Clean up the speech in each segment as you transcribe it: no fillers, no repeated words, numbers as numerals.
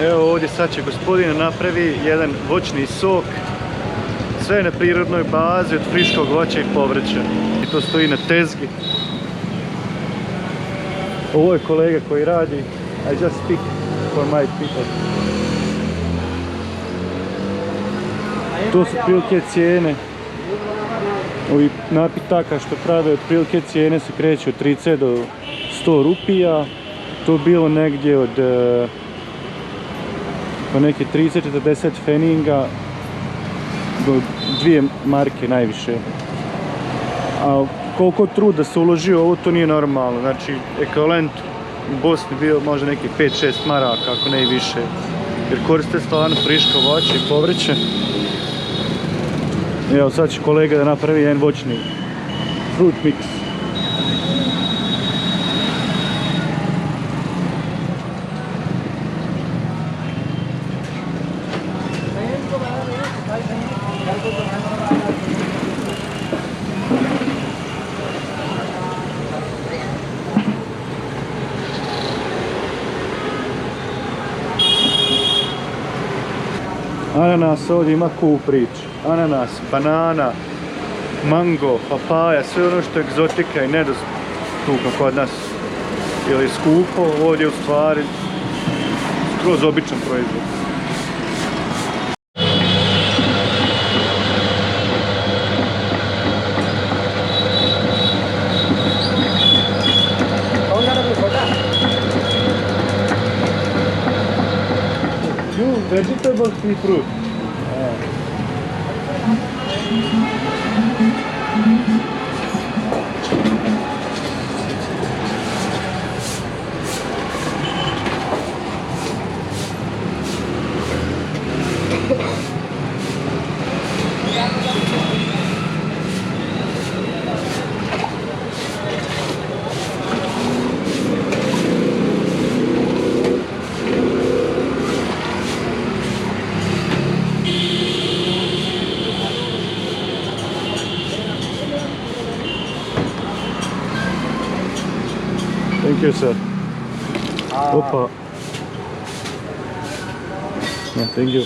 Evo ovdje sad će gospodin napravi jedan voćni sok. Sve na prirodnoj bazi od friškog voća i povrća. I to stoji na tezgi. Ovo je kolega koji radi. I just speak for my people. To su prilike cijene. Ovi napitaka što prave od prilike cijene se kreću od 30 do 100 rupija. To bilo negdje od po neke 30-40 feninga do 2 marke najviše. A koliko truda se uloži ovo, to nije normalno. Znači, ekvivalent u Bosni bio možda neki 5-6 maraka, ako ne i više. Jer koriste stvarno friško voće i povrće. Evo sad će kolega da napravi jedan voćni fruit mix. Ananas ovdje ima cool priču. Ananas, banana, mango, papaja, sve ono što je egzotika i nedostupno kod nas ili skupo, ovdje u stvari skroz običan proizvod. Vegetables and fruit. Thank you, sir. Opa. Yeah, thank you.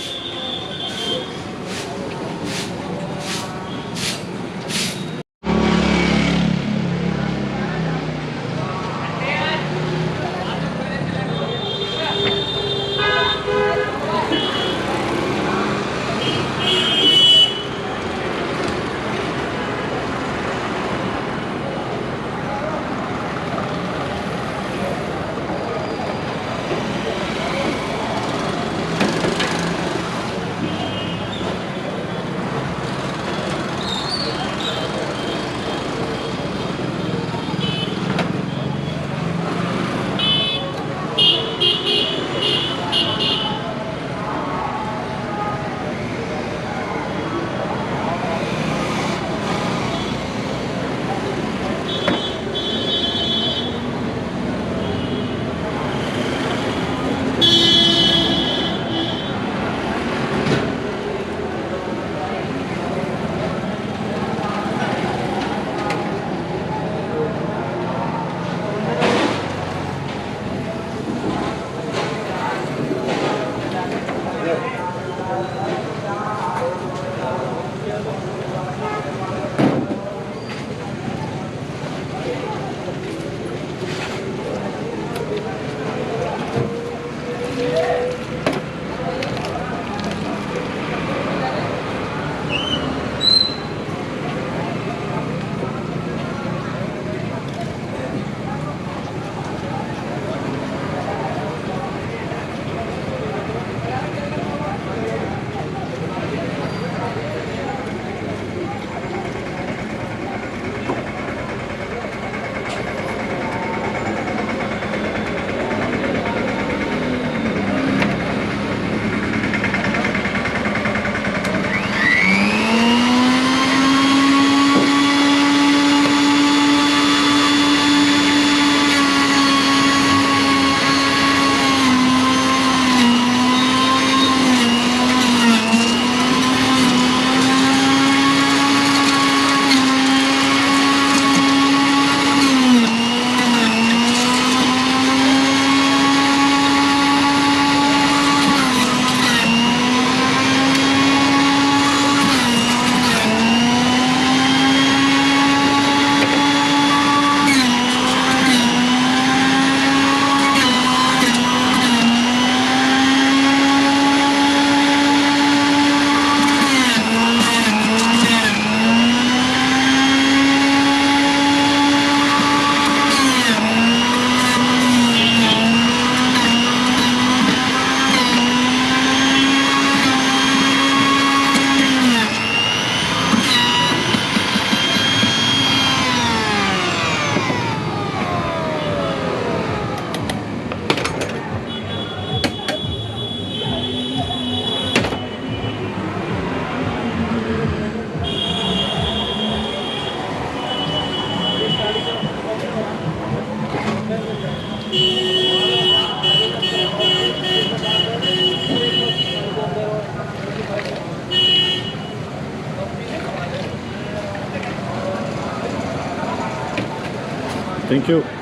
Thank you.